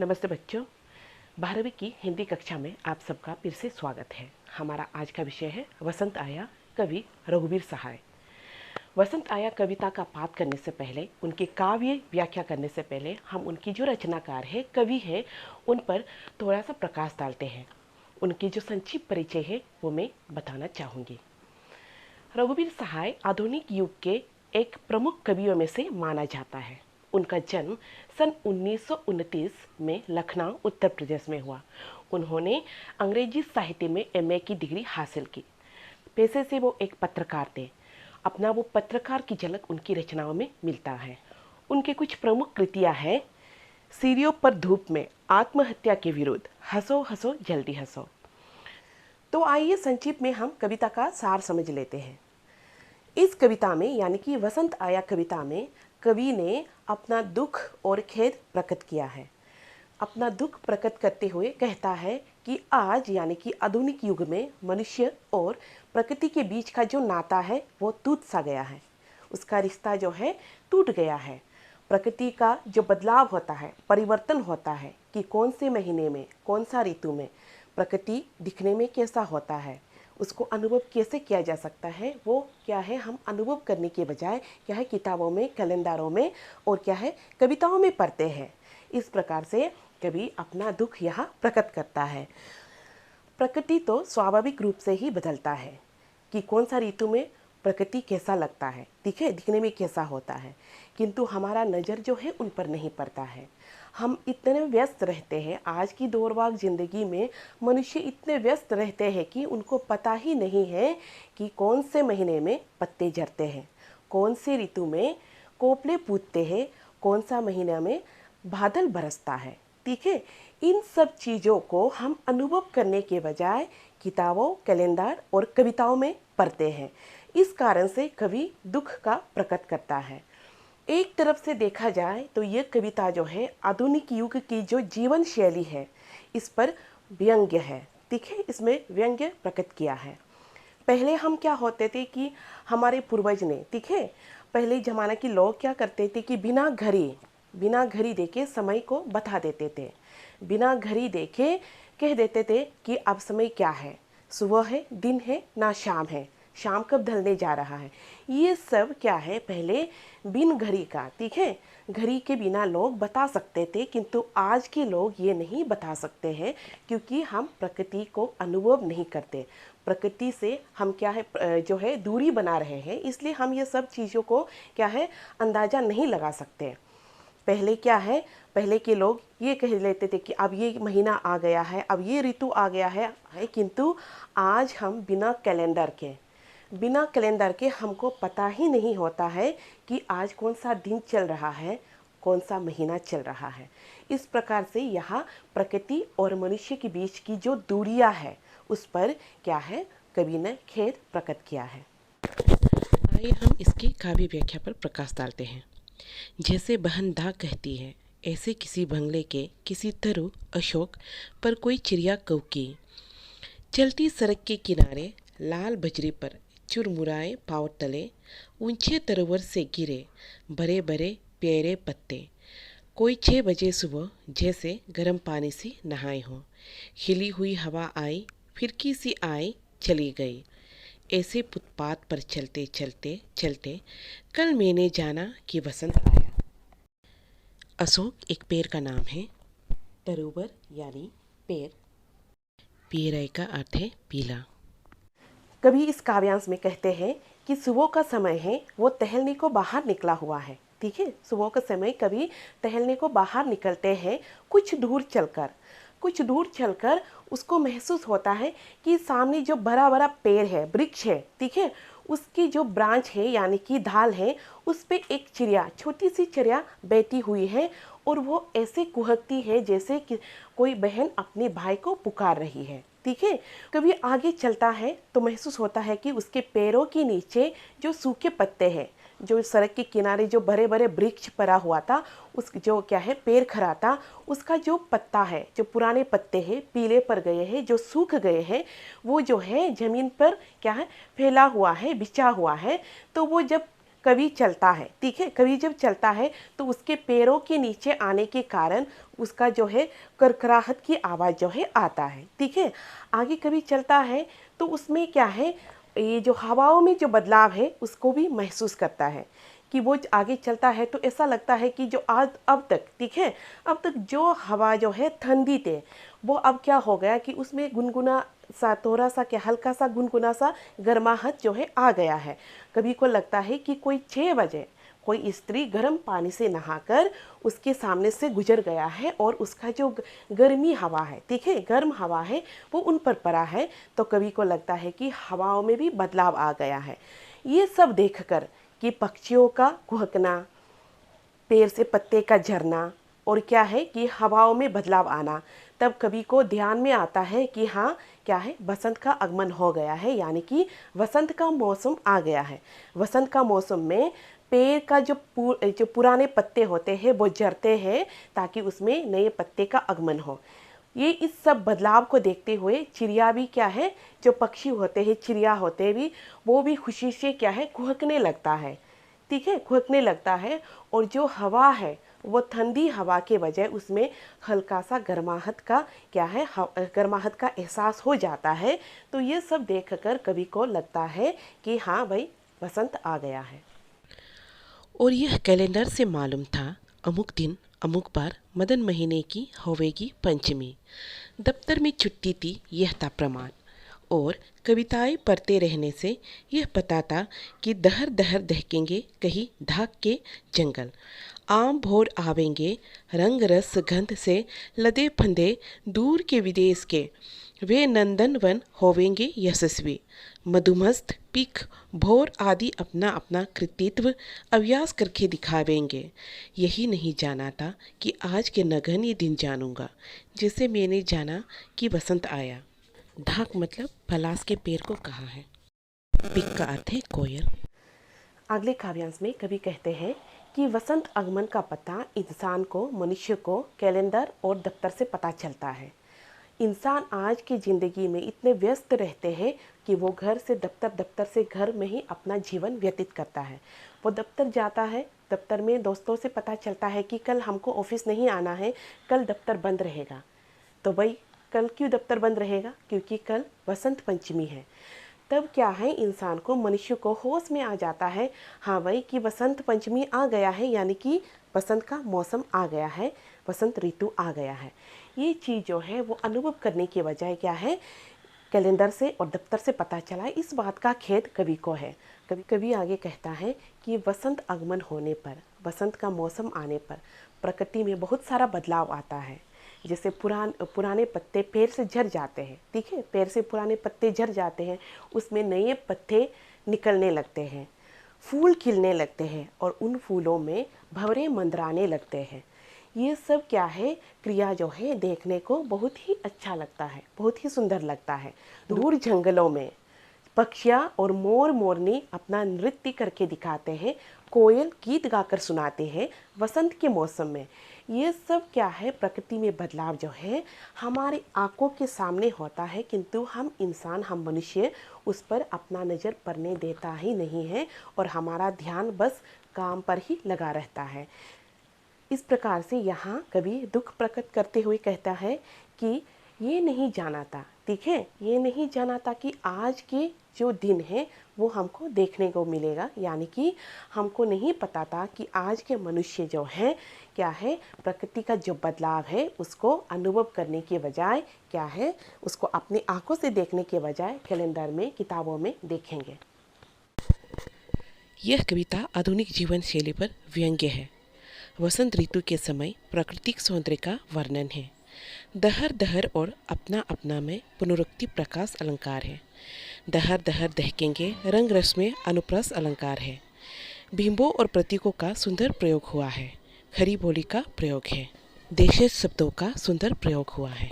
नमस्ते बच्चों। 12वीं की हिंदी कक्षा में आप सबका फिर से स्वागत है। हमारा आज का विषय है वसंत आया, कवि रघुवीर सहाय। वसंत आया कविता का पाठ करने से पहले, उनकी काव्य व्याख्या करने से पहले हम उनकी जो रचनाकार है, कवि है, उन पर थोड़ा सा प्रकाश डालते हैं। उनकी जो संक्षिप्त परिचय है वो मैं बताना चाहूँगी। रघुवीर सहाय आधुनिक युग के एक प्रमुख कवियों में से माना जाता है। उनका जन्म सन 1929 में लखनऊ उत्तर प्रदेश में हुआ। उन्होंने अंग्रेजी साहित्य में एमए की डिग्री हासिल की। पेशे से वो एक पत्रकार थे। अपना वो पत्रकार की झलक उनकी रचनाओं में मिलता है। उनके कुछ प्रमुख कृतियाँ हैं: सीढ़ियों पर धूप में, आत्महत्या के विरुद्ध, हंसो हंसो जल्दी हंसो। तो आइए संक्षिप्त में हम कविता का सार समझ लेते हैं। इस कविता में यानी कि वसंत आया कविता में कवि ने अपना दुख और खेद प्रकट किया है। अपना दुख प्रकट करते हुए कहता है कि आज यानी कि आधुनिक युग में मनुष्य और प्रकृति के बीच का जो नाता है वो टूट सा गया है। उसका रिश्ता जो है टूट गया है। प्रकृति का जो बदलाव होता है, परिवर्तन होता है कि कौन से महीने में, कौन सा ऋतु में प्रकृति दिखने में कैसा होता है, उसको अनुभव कैसे किया जा सकता है, वो क्या है हम अनुभव करने के बजाय क्या है किताबों में, कैलेंडरों में और क्या है कविताओं में पढ़ते हैं। इस प्रकार से कवि अपना दुख यहाँ प्रकट करता है। प्रकृति तो स्वाभाविक रूप से ही बदलता है कि कौन सा ऋतु में प्रकृति कैसा लगता है, दिखने में कैसा होता है, किंतु हमारा नज़र जो है उन पर नहीं पड़ता है। हम इतने व्यस्त रहते हैं, आज की दौड़भाग ज़िंदगी में मनुष्य इतने व्यस्त रहते हैं कि उनको पता ही नहीं है कि कौन से महीने में पत्ते झड़ते हैं, कौन से ऋतु में कोपले फूटते हैं, कौन सा महीना में बादल बरसता है। ठीक है, इन सब चीज़ों को हम अनुभव करने के बजाय किताबों, कैलेंडर और कविताओं में पढ़ते हैं। इस कारण से कवि दुख का प्रकट करता है। एक तरफ से देखा जाए तो ये कविता जो है आधुनिक युग की जो जीवन शैली है इस पर व्यंग्य है। ठीक है, इसमें व्यंग्य प्रकट किया है। पहले हम क्या होते थे कि हमारे पूर्वज ने, ठीक है, पहले ज़माना के लोग क्या करते थे कि बिना घड़ी देखे समय को बता देते थे। बिना घड़ी देखे कह देते थे कि अब समय क्या है, सुबह है, दिन है, ना शाम है, शाम कब ढलने जा रहा है। ये सब क्या है पहले बिन घड़ी का, ठीक है, घड़ी के बिना लोग बता सकते थे, किंतु आज के लोग ये नहीं बता सकते हैं क्योंकि हम प्रकृति को अनुभव नहीं करते। प्रकृति से हम क्या है जो है दूरी बना रहे हैं, इसलिए हम ये सब चीज़ों को क्या है अंदाज़ा नहीं लगा सकते। पहले क्या है, पहले के लोग ये कह लेते थे कि अब ये महीना आ गया है, अब ये ऋतु आ गया है, किंतु आज हम बिना कैलेंडर के हमको पता ही नहीं होता है कि आज कौन सा दिन चल रहा है, कौन सा महीना चल रहा है। इस प्रकार से यहाँ प्रकृति और मनुष्य के बीच की जो दूरियाँ है उस पर क्या है कवि ने खेद प्रकट किया है। आइए हम इसकी काव्य व्याख्या पर प्रकाश डालते हैं। जैसे बहन दा कहती है, ऐसे किसी बंगले के किसी तरु अशोक पर कोई चिड़िया कौकी, चलती सड़क के किनारे लाल बजरी पर चुरमुराए पाँव तले, ऊंचे तरोवर से गिरे बड़े बड़े प्यारे पत्ते। कोई 6 बजे सुबह जैसे गर्म पानी से नहाए हो, खिली हुई हवा आई, फिरकी सी आई, चली गई। ऐसे फुटपाथ पर चलते चलते चलते कल मैंने जाना कि वसंत आया। अशोक एक पेड़ का नाम है। तरोवर यानी पेड़, पीराई का अर्थ है पीला। कभी इस काव्यांश में कहते हैं कि सुबह का समय है, वो टहलने को बाहर निकला हुआ है। ठीक है, सुबह का समय कभी टहलने को बाहर निकलते हैं। कुछ दूर चलकर उसको महसूस होता है कि सामने जो बड़ा बड़ा पेड़ है, वृक्ष है, ठीक है, उसकी जो ब्रांच है यानी कि ढाल है, उस पे एक चिड़िया, छोटी सी चिड़िया बैठी हुई है और वो ऐसे कुहकती है जैसे कि कोई बहन अपने भाई को पुकार रही है। ठीक है, कभी आगे चलता है तो महसूस होता है कि उसके पैरों के नीचे जो सूखे पत्ते हैं, जो सड़क के किनारे जो बड़े बड़े वृक्ष पड़ा हुआ था, उस जो क्या है पेड़ खड़ा था, उसका जो पत्ता है, जो पुराने पत्ते हैं, पीले पड़ गए हैं, जो सूख गए हैं, वो जो है ज़मीन पर क्या है फैला हुआ है, बिछा हुआ है। तो वो जब कभी चलता है, ठीक है, कभी जब चलता है तो उसके पैरों के नीचे आने के कारण उसका जो है करकराहट की आवाज़ जो है आता है, ठीक है। आगे कभी चलता है तो उसमें क्या है, ये जो हवाओं में जो बदलाव है उसको भी महसूस करता है कि वो आगे चलता है तो ऐसा लगता है कि जो आज अब तक, ठीक है, अब तक जो हवा जो है ठंडी थे वो अब क्या हो गया कि उसमें गुनगुना सा, थोड़ा सा क्या, हल्का सा गुनगुना सा गर्माहट जो है आ गया है। कभी को लगता है कि कोई 6 बजे कोई स्त्री गर्म पानी से नहाकर उसके सामने से गुजर गया है और उसका जो गर्मी हवा है, ठीक है, गर्म हवा है, वो उन पर पड़ा है, तो कभी को लगता है कि हवाओं में भी बदलाव आ गया है। ये सब देखकर कि पक्षियों का कुहकना, पेड़ से पत्ते का झरना और क्या है कि हवाओं में बदलाव आना, तब कवि को ध्यान में आता है कि हाँ क्या है, बसंत का आगमन हो गया है, यानी कि वसंत का मौसम आ गया है। वसंत का मौसम में पेड़ का जो पुराने पत्ते होते हैं वो झड़ते हैं ताकि उसमें नए पत्ते का आगमन हो। ये इस सब बदलाव को देखते हुए चिड़िया भी क्या है, जो पक्षी होते हैं, चिड़िया होते भी, वो भी खुशी से क्या है, कुहकने लगता है, ठीक है, कुहकने लगता है। और जो हवा है वो ठंडी हवा के बजाय उसमें हल्का सा गर्माहट का क्या है, गर्माहट का एहसास हो जाता है। तो ये सब देखकर कवि को लगता है कि हाँ भाई बसंत आ गया है। और यह कैलेंडर से मालूम था, अमुक दिन अमुक बार मदन महीने की होवेगी पंचमी। दफ्तर में छुट्टी थी, यह था प्रमाण। और कविताएं पढ़ते रहने से यह पता था कि दहर दहर दहकेंगे कहीं ढाक के जंगल। आम भोर आवेंगे रंग रस गंध से लदे फंदे दूर के विदेश के। वे नंदन वन होवेंगे यशस्वी। मधुमस्त पिख भोर आदि अपना अपना कृतित्व अभ्यास करके दिखावेंगे। यही नहीं जाना था कि आज के नगण्य दिन जानूंगा, जिसे मैंने जाना कि बसंत आया। ढाक मतलब पलाश के पेड़ को कहा है। पिक का अर्थ है कोयल। अगले काव्यांश में कवि कहते हैं कि वसंत आगमन का पता इंसान को, मनुष्य को कैलेंडर और दफ्तर से पता चलता है। इंसान आज की ज़िंदगी में इतने व्यस्त रहते हैं कि वो घर से दफ्तर, दफ्तर से घर में ही अपना जीवन व्यतीत करता है। वो दफ्तर जाता है, दफ्तर में दोस्तों से पता चलता है कि कल हमको ऑफिस नहीं आना है, कल दफ्तर बंद रहेगा। तो भाई कल क्यों दफ्तर बंद रहेगा? क्योंकि कल वसंत पंचमी है। तब क्या है, इंसान को, मनुष्य को होश में आ जाता है, हाँ भाई कि वसंत पंचमी आ गया है, यानी कि बसंत का मौसम आ गया है, वसंत ऋतु आ गया है। ये चीज़ जो है वो अनुभव करने के बजाय क्या है, कैलेंडर से और दफ्तर से पता चला है, इस बात का खेद कवि को है। कवि आगे कहता है कि वसंत आगमन होने पर, वसंत का मौसम आने पर प्रकृति में बहुत सारा बदलाव आता है। जैसे पुराने पत्ते पेड़ से झड़ जाते हैं, ठीक है, पेड़ से पुराने पत्ते झड़ जाते हैं, उसमें नए पत्ते निकलने लगते हैं, फूल खिलने लगते हैं और उन फूलों में भंवरे मंडराने लगते हैं। ये सब क्या है, क्रिया जो है देखने को बहुत ही अच्छा लगता है, बहुत ही सुंदर लगता है। दूर जंगलों में पक्षियाँ और मोर मोरनी अपना नृत्य करके दिखाते हैं, कोयल गीत गाकर सुनाते हैं वसंत के मौसम में। ये सब क्या है, प्रकृति में बदलाव जो है हमारी आंखों के सामने होता है, किंतु हम इंसान, हम मनुष्य उस पर अपना नज़र पड़ने देता ही नहीं है और हमारा ध्यान बस काम पर ही लगा रहता है। इस प्रकार से यहाँ कवि दुख प्रकट करते हुए कहता है कि ये नहीं जाना था, ठीक है, ये नहीं जाना था कि आज के जो दिन है वो हमको देखने को मिलेगा, यानी कि हमको नहीं पता था कि आज के मनुष्य जो हैं क्या है, प्रकृति का जो बदलाव है उसको अनुभव करने के बजाय क्या है, उसको अपनी आंखों से देखने के बजाय कैलेंडर में, किताबों में देखेंगे। यह कविता आधुनिक जीवन शैली पर व्यंग्य है। वसंत ऋतु के समय प्राकृतिक सौंदर्य का वर्णन है। दहर दहर और अपना अपना में पुनरुक्ति प्रकाश अलंकार है। दहर दहर दहकेंगे रंग रस में अनुप्रास अलंकार है। बिंबों और प्रतीकों का सुंदर प्रयोग हुआ है। खरी बोली का प्रयोग है। देशज शब्दों का सुंदर प्रयोग हुआ है।